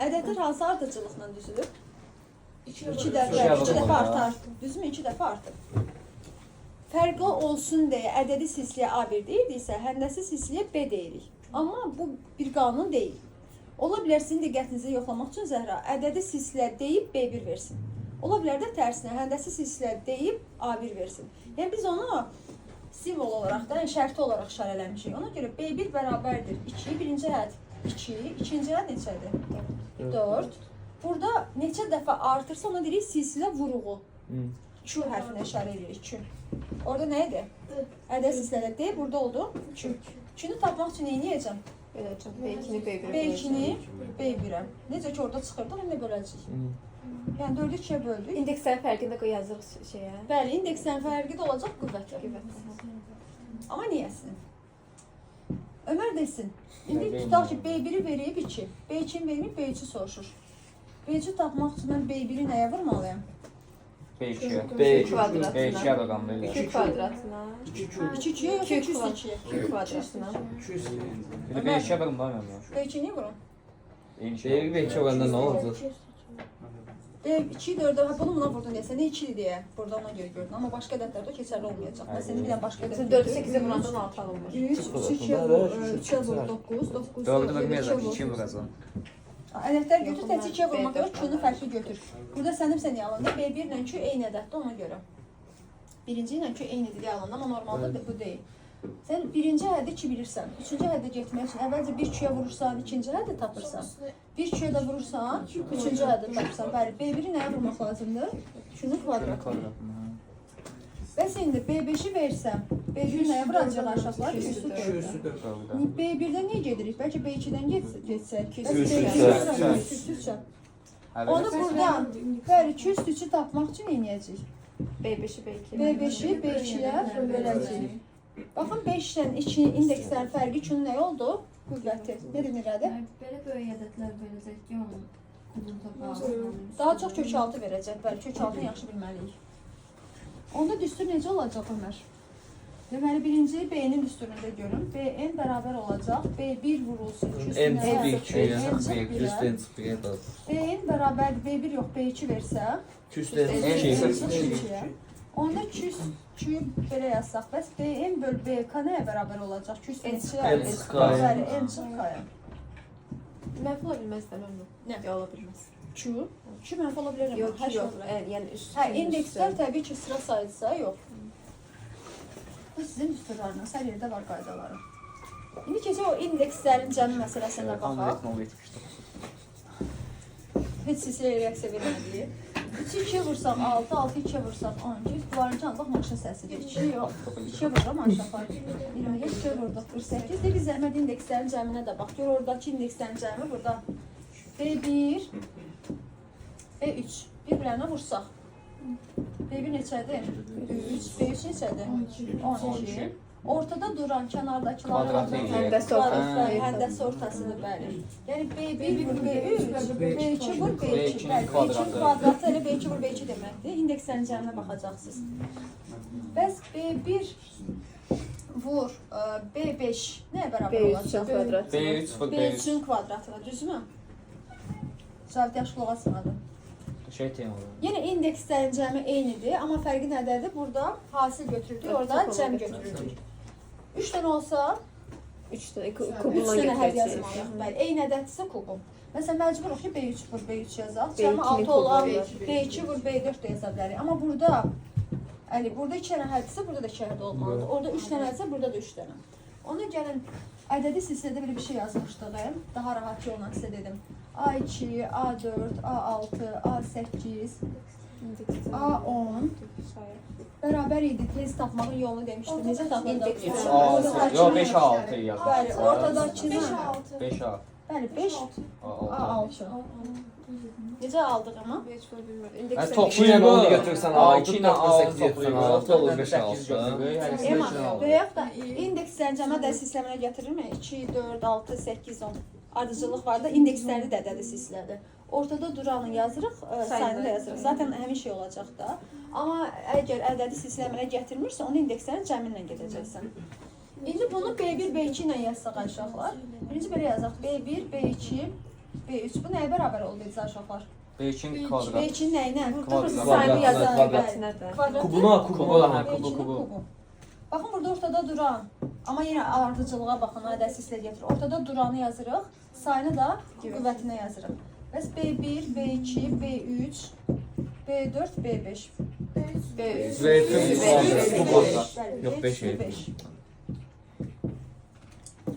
Ədədlər hansı ardıcılıqla düzülür? 2 İki dəfə artar. artar. Düzmü? 2 dəfə artır. Fərqli olsun deyə ədədi sisliyə A1 deyildiksə, həndəsi sisliyə B deyirik. Amma bu bir qanun deyil. Ola bilər sizin diqqətinizi yoxlamaq üçün Zəhra ədədi sisliyə deyib B1 versin. Ola bilər də tərsinə həndəsi sisliyə deyib A1 versin. Yəni biz onu simvol olaraq da, şərti olaraq işarələmişik. Ona görə B1 bərabərdir 2, birinci ədəd 2, ikinci ədəd neçədir? 4. Burada neçə dəfə artırsa ona deyirik silsilə vuruğu. Q hərfinə işarə edirik, Q. Orada nə idi? Ədəd silsilədə D, burada oldu Q. Q-nu tapmaq üçün nə edəcəm? B2-ni B1'e B2-ni B1-ə. Necə ki orada çıxırdıq, indi böləcəyik. Yəni 4-ü 2-yə böldük. İndekslərin fərqini də yazırıq şeyə. Bəli, indekslərin fərqi də olacaq qüvvətlə. Amma niyəsin? Ömər desin. İndi tutaq ki, B1-i verib 2. B2-ni verib B3-ü soruşur. B3-ü tapmaq üçün mən B1-i nəyə vurmalıyam? B2'ye. B kvadratına. B2'ye bakalım böyle. 2 kvadratına. 2-2-yə yoxsa 2-2-yə? 2 kvadratına. Bir de B2'ye bakalım daha önemli. B2-ni niyə vurum? Eyni şey. Şey belki olanda ne oldu? B2-yi 4-ə, bunu buna vurdun deyə, sənə 2-dir deyə. Burada ona görə gördün. Amma başqa ədədlərdə keçərli olmayacaq. Mən səni bir dənə başqa ədəd 4'ü 8'e vurandan 6 alınmır. 3, 2-yə vur, 3-yə vur, 9, 9, Dördü bakmayacak. 2'ye bakalım. Ədədlər götür, təcə 2-yə vurmaq yox, Q-nu fərqli götür. Burada sənimsə niyə alanda? B1 ilə Q eyni ədəddir, ona görə. Birinci ilə Q eynidir deyə alanda, amma normalda bu deyil. Sən birinci ədədi 2 bilirsən, üçüncü ədədə getmək üçün əvvəlcə 1 Q-yə vurursan, ikinci ədədi tapırsan. 1 Q-yə də vurursan, üçüncü ədədi tapırsan. Bəli, B1-i nəyə vurmaq lazımdır? Q-nun kvadratına. Bəs indi B5-i versəm, B1-i nəyə vuracaq aşağılar? Q-su 4. B1-dən niyə gedirik? Bəlkə B2-dən getsək. Q-su onu buradan, bəli, Q-su tapmaq üçün eləyəcəyik. B5'i B2'ye. B5-i B2-yə böləcəyik. Baxın, 5 ilə 2 indekslərin fərqi Q-nun nə oldu? Qüvvəti. Ne denir adı? Belə böyük ədədlər verəcək ki, onun qudurda bağlı. Daha çox kök altı verəcək. Bəli, kök altını yaxşı bilməliyik. Onda düstur necə olacaq Ömər? Deməli, birinci B-nin düsturunda görün. B-n bərabər olacaq. B1 vurulsun. En sıfır N sıfır da. B-n bərabər B1 yox, B2 versə. Küsten B2-yə. Onda Q belə yazsaq, bəs B-n böl B-K nəyə bərabər olacaq? Q neçəyə? N çıx K-ya. Bəli, N çıx K-ya. Mənfi ola bilməz də mən bu. Nə? Ola bilməz. Q mənfi ola bilər. Yox, yox. Yəni üst. Hə, indekslər təbii ki, sıra sayıdsa yox. Bu sizin düsturlarınız, hər yerdə var qaydaları. İndi keçək o indekslərin cəmi məsələsinə baxaq. Heç silsilə reaksiya vermədik. 3-2 vursaq 6, 6-2 vursaq 12. Bunların canlıq maşın səsidir. 2 yox. 2 vururam aşağı. 25 vurduq 48. De biz zəhmət indekslərin cəminə də bax. Gör oradakı indekslərin cəmi burada. B1, B3. Bir-birlərinə vursaq. B1 neçədir? 3. B3 neçədir? 12. Ortada duran kənardakıların həndəsi ortasıdır, bəli. Yəni B1 vur B3, B2 vur B2. B2 kvadratı elə B2 vur B2 deməkdir. İndekslərin cəminə baxacaqsınız. Bəs B1 vur B5 nəyə bərabər olacaq? B3 kvadratına. B3-ün kvadratına, düzmü? Cavab yaxşı qulaq asmadı. Şey tema olur. Yenə indekslərin cəmi eynidir, amma fərqi nədədir? Burada hasil götürüldük, orada cəm götürüldük. 3 dənə olsa, 3 dənə 3 kubundan dənə həll götürəcək. yazmalıyıq. Bəli, eyni ədəddirsə kubum. Məsələn, məcburuq ki, B3 vur B3 yazaq. Cəmi 6 olan B2 vur B4 də yaza bilərik. Amma burada, burada 2 dənə həddirsə, burada da 2 hədd olmalıdır. Orada 3 dənə həddirsə, burada da 3 dənə. Ona gəlin, ədədi silsilədə belə bir şey yazmışdıq. Daha rahat yolla sizə dedim. A2, A4, A6, A8, A10 bərabər idi. Tez tapmağın yolunu demişdim. Necə tapmaqda? 3, 6, yox 5, 6 yazdım. Bəli, ortadakı 5-6. 5, 6. Bəli, 5, 6. Necə aldıq amma? İndekslər. Toplayın onu götürsən 6 2 ilə 6 8 6 olur 5 6. Və yaxud da indekslərin cəmə ədədi sistəminə gətirirmi? 2, 4, 6, 8, 10. Ardıcıllıq var da, indeksləri də ədədi sistəmdə. Ortada duranı yazırıq, sayını da yazırıq. Zaten həmin şey olacaq da. Amma əgər ədədi sistəminə gətirmirsə, onu indekslərin cəminlə gedəcəksən. İndi bunu B1, B2 ilə yazsaq aşağılar. Birinci belə yazaq. B1, B2, B3 bu nəyə bərabər oldu uşaqlar? B2-nin kvadrat. B2-nin nəyinə? Kvadrat. Sayını Kvadrat, yazan kvadrat. qiymətine də. Kvadrat. Kubuna, kubuna. Ha, B2-nin kubu. kubu. Baxın burada ortada duran, amma yenə ardıcılığa baxın, ədəsizlə gətir. Ortada duranı yazırıq, sayını da qüvvətinə yazırıq. Bəs B1, B2, B3, B4, B5. Yox, beş B5.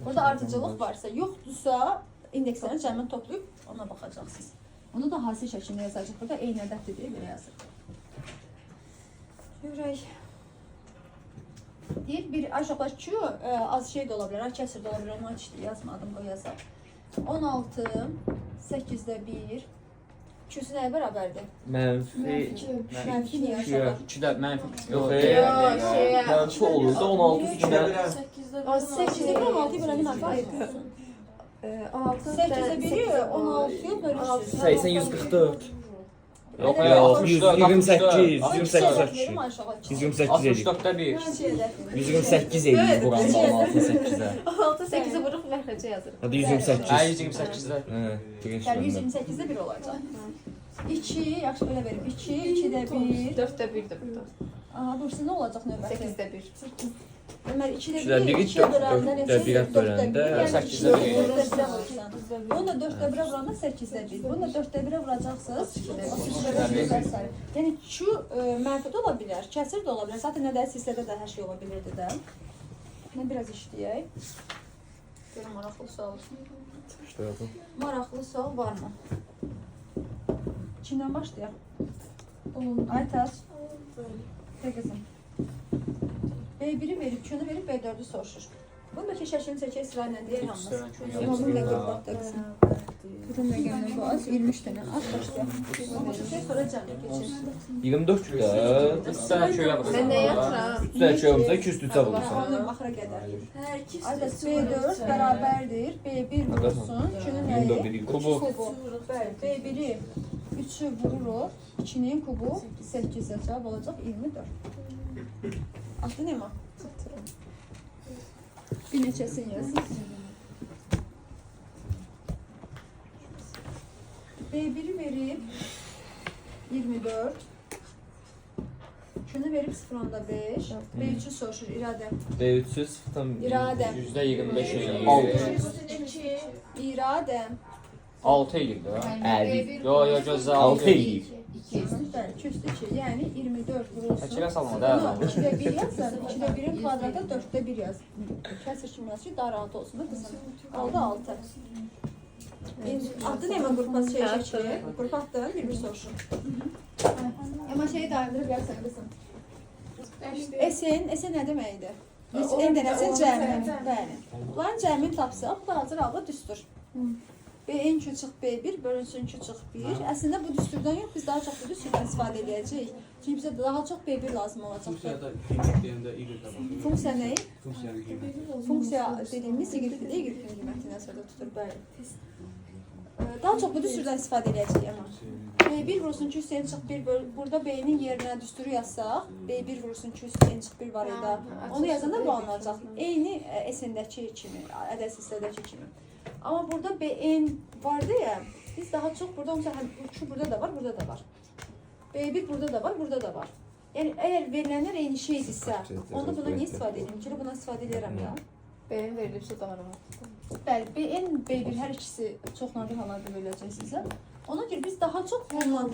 Burada ardıcılıq varsa, yoxdursa indekslərini cəmən toplayıb ona baxacaqsınız. Onu da hasil şəklində yazacaq. Burada eyni ədəddir deyə belə yazırıq. Görək. Deyir bir aşağı Q az şey də ola bilər, kəsir də ola bilər. Onu heç yazmadım, o yazar. 16 8-də 1 Q-su nəyə bərabərdir? Mənfi niyə aşağı? 2-də mənfi. Yox, Yox, mənfi olursa 16 üstünə 8-də 1 16-yı böləni mənfi ayırır. 8-də 1-i 16-ya bölürsünüz. 80 144. Yox, Yox, 128. 128 edir. 64-də 1. 128 edir buranın 6-8-ə. 6-8-i vuruq məxrəcə yazırıq. Hadi 128. 128-də. Birinci Yəni məndə. 128-də 1 olacaq. 2, yaxşı belə verim. 2, 2-də 1. 4-də 1-dir burada. Aha, burası nə olacaq növbəti? 8-də 1. Deməli 2-də 2-də 1, biri 2-yə böləndə 4-də 1-ə böləndə 8-də 1. Bunu da 4-də 1-ə vuranda 8-də 1. Bunu da 4-də 1-ə vuracaqsınız. 32-də 1. Yəni Q mənfi də ola bilər, kəsir də ola bilər. Zaten nədəsə hissədə də hər şey ola bilirdi də. Mən biraz işləyək. Görüm maraqlı sual. Maraqlı sual varmı? Kimdən başlayaq? Aytaç. Qızım. B1-i verib, Q-nu verib, B4-ü soruşur. Bundakı şəklini çəkək sırayla deyək hamımız. Onun da qırpaq da qızım. Bunun da gəlmə bu az, 23 dənə. Az başlayaq. Sonra cəmlə keçir. 24 də 3 dənə köyə vurur. Mən nə yatıram? 3 dənə şey olsa 203-ə vurursan. Onun axıra qədər. Aytaç B4 bərabərdir, B1 vurulsun. Q-nun nəyi? Kubu. Bəli, B1-i 3-ü vururuq, 2-nin kubu 8-də cavab olacaq 24. Adlı nə ma? Bir neçəsini yazın. B1-i verib 24. Q-nu verib 0.5. B3-ü soruşur İradə. B300 tam İradə. %25 eləyir. 2, İradə. 6 eləyir də. 50. Yo, gözlə 6 6 eləyir. eləyir. Bəli, küstü 2. Yəni 24 vurulsun. Təkirə salma da. Bunu 2-də 1 yazsan, 2-də 1-in kvadratı 4-də 1 yaz. Kəsir kimi yaz ki, daha rahat olsun da qızım. Oldu 6. Adın Ema qrupa şey çəkilir. Qrupa adın bir soruşun. Ema şeyi dayandırıb yazsan qızım. SN nə deməkdir? N dənəsin cəmi. Bəli. Bunların cəmini tapsaq, bu da hazır halda düstur. B-in küçük B1 bölünsün küçük 1. Əslində bu düsturdan yox, biz daha çox bu düsturdan istifadə edəcəyik. Çünki bizə daha çox B1 lazım olacaq. Funksiya nə? Funksiya dediyimiz y-dir, y-in qiyməti nəzərdə tutur, bəli. Daha çox bu düsturdan istifadə edəcəyik amma. B1 vurulsun ki, üstəyin çıx 1 burada B-nin yerinə düsturu yazsaq, B1 vurulsun ki, üstəyin çıx 1 var idi. Onu yazanda bu alınacaq. Eyni S-indəki kimi, ədəs hissədəki kimi. Amma burada BN vardı ya, biz daha çox burada şu burada da var, burada da var. B1 burada da var, burada da var. Yəni əgər verilənlər eyni şeydirsə, onda buna niyə istifadə edeyim ki? Buna istifadə edirəm ya. B-nin verilibsə daha rahat. Bəli, BN, B1 hər ikisi çox nadir hallarda veriləcək sizə. Ona görə biz daha çox bundan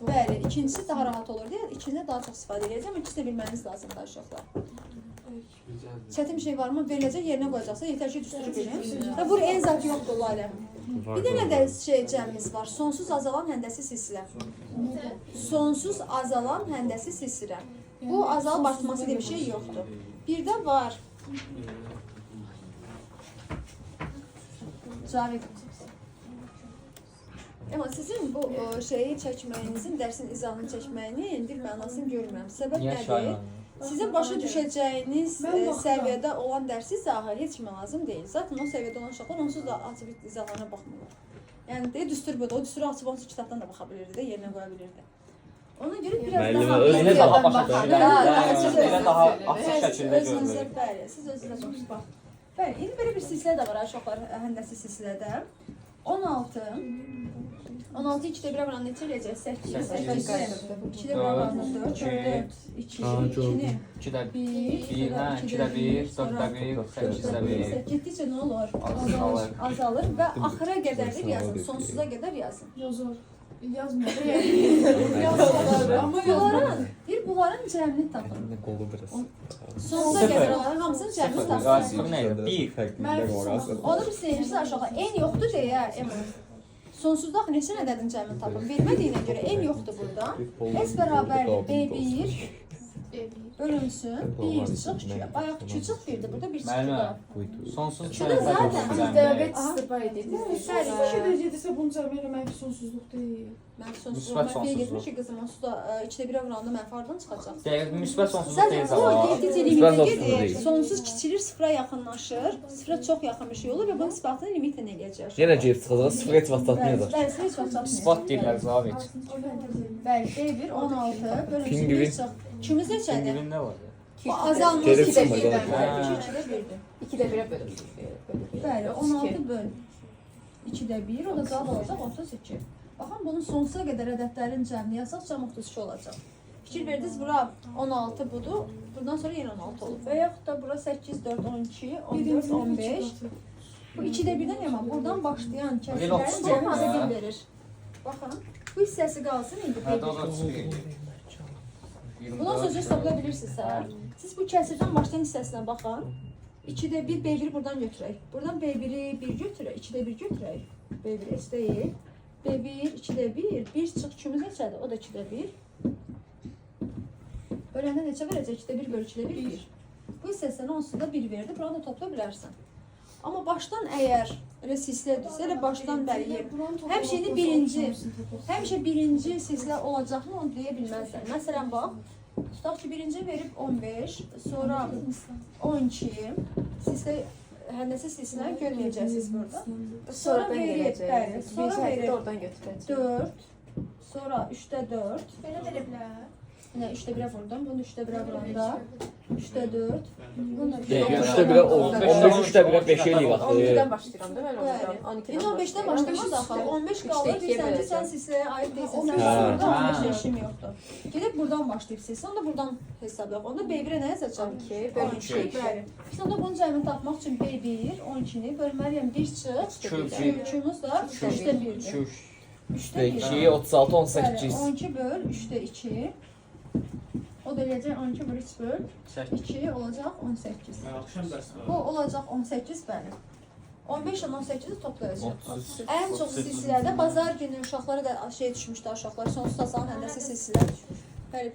bəli, ikincisi daha rahat olur deyə ikincide daha çox istifadə edəcəm. İkisi də bilməniz lazımdır uşaqlar. Çətin bir şey var mı? Veriləcək yerinə qoyacaqsa yetər ki, düsturu bilin. Və bura en zat yoxdur Lalə. Bir dənə də şey cəmimiz var. Sonsuz azalan həndəsi silsilə. Sonsuz azalan həndəsi silsilə. Bu azalıb artması diye bir şey yoxdur. Bir də var. Cavid. Ama sizin bu şeyi çəkməyinizin, dərsin izahını çəkməyinin bir mənasını görmürəm. Səbəb nədir? Sizin başa düşəcəyiniz səviyyədə olan dərsi izahı heç kimə lazım deyil. Zaten o səviyyədə olan uşaqlar onsuz da açıb izahlarına baxmırlar. Yəni deyə düstur budur. O düsturu açıb onsuz kitabdan da baxa bilirdi də, yerinə qoya bilirdi. Ona görə biraz daha Elə daha başa düşürlər. Elə daha açıq şəkildə görürlər. Bəli, siz özünüzə baxın. Bəli, indi belə bir silsilə də var uşaqlar, həndəsi silsilədə. 16. 16 2'də 1-ə vuran neçə eləyəcək? 8. 8. 2-də 1-ə vuran 4. 4. 2. 2-ni. 2-də 1. 1, hə, 2-də 1, 4-də 1, 8-də 1. Getdikcə nə olur? Azalır. Azalır və axıra qədərlik yazın. Sonsuza qədər yazın. Yazır. Yazmıyor. Yazmıyor. Ama Bunların, bunların cəmini tapın. Qolu biraz. Sonsuza qədər olanların hamısının cəmini tapın. Sıfır nə idi? 1. Onu bir seyircisi aşağı. En yoxdur deyə, sonsuzda axı neçə ədədin cəmini tapın. Vermədiyinə görə en yoxdur burada. S bərabərdir B1 bölünsün 1 çıx 2. Bayaq 2 çıx 1'dir. Burada 1 çıx 2 Müəllimə, var. sonsuz Şurada zaten Dəvət istifa edirdi. Bəli. Bu şey dedirsə bunu cəmi eləmək sonsuzluq deyil. Mən sonsuz Müsbət olmaq sonsuzluq. getmiş ki, qızım onsuz da 2-də 1-ə vuranda mənfi hardan çıxacaq? Dəqiq müsbət sonsuzluq Sən deyil o zala. getdikcə Müsbət limitə sonsuzluq gedir. deyil. Sonsuz kiçilir, sıfıra yaxınlaşır. Sıfıra çox yaxın bir şey olur və bunun isbatını limitlə eləyəcək. Yenə geri çıxacaq, sıfır heç vaxt çatmayacaq. Bəli, heç vaxt çatmır. İsbat deyirlər Zavit. Bəli, B1 16 bölünsün Pingvin. 1 çıx. İkimiz neçədir? Pingvin nə var? Bu azalmış Geri 2-də çıxma, 1-dən. geri. 2-də 1-dir. 2-də 1-ə bölüb. Bəli, 16 böl 2-də 1, o da cavab olacaq 32. Baxın, bunun sonsuza qədər ədədlərin cəmini yazsaq, cəm 32 olacaq. Fikir verdiniz, bura 16 budur, buradan sonra yenə 16 olub. Və yaxud da bura 8, 4, 12, 14, 15. Bu 2-də 1-dən yaman, buradan başlayan kəsrlərin cəmi bizə 1 verir. Baxın, bu hissəsi qalsın indi. Hə, o da çıxır. Bundan sonra hesabla bilirsinizsə, siz bu kəsirdən başlayan hissəsinə baxın. 2-də 1, B1-i buradan götürək. Buradan B1-i 1 götürək, 2-də 1 götürək. B1 S deyil. B1, 2-də 1, 1 çıx 2-miz neçədir? O da 2-də 1. Böləndə neçə verəcək? 2-də 1 bölü 2-də 1, 1. Bu hissəsindən onsuz da 1 verdi, buranı da topla bilərsən. Amma başdan əgər elə silsilədirsə, elə başdan bəli həmişə birinci silsilə olacaqmı onu deyə bilməzsən. Məsələn, bax, tutaq ki, birinci verib 15, sonra 12, silsilə, həndəsə silsiləni görməyəcəksiniz burada. Sonra ben verib, gələcək. bəli, sonra Bir səhətdə verib oradan götürəcək. 4, sonra 3-də 4, Belə veriblər. yine 3'te 1'e vurdum. Bunu 3'te 1'e vuranda 3'te 4. Bunu da 3'də 1-ə 15, 3'də 1-ə 5 eləyik axı. 12-dən başlayıram da mən Bəli. oradan. 12-dən İndi 15'ten başlamaz axı. 15 qalır. Üçdə ikiyə Bilsən ki, böləcəm. sən silsiləyə aid deyilsən. Sən Hə. burada Hə. 15 işim yoxdur. Gedib buradan başlayıb silsən, onda buradan hesablayaq. Onda B1-ə nə yazacağam? 12 bölü 12. 2. Bəli. Biz onda bunun cəmini tapmaq üçün B1, 12-ni bölməliyəm 1 çıx. Kök. Kökümüz da 3'də 1'dir. Kök. 3'də 1. 2, 36, Bəli, 18. 12 böl 3'də 2. O da eləyəcək 12 böl 3 böl 2 olacaq 18. Bu olacaq 18 bəli. 15 ilə 18-i toplayacaq. Ən çox silsilədə bazar günü uşaqlara da şey düşmüşdü uşaqlar. Sonsuz asanın həndəsi silsilə düşmüş. Bəli,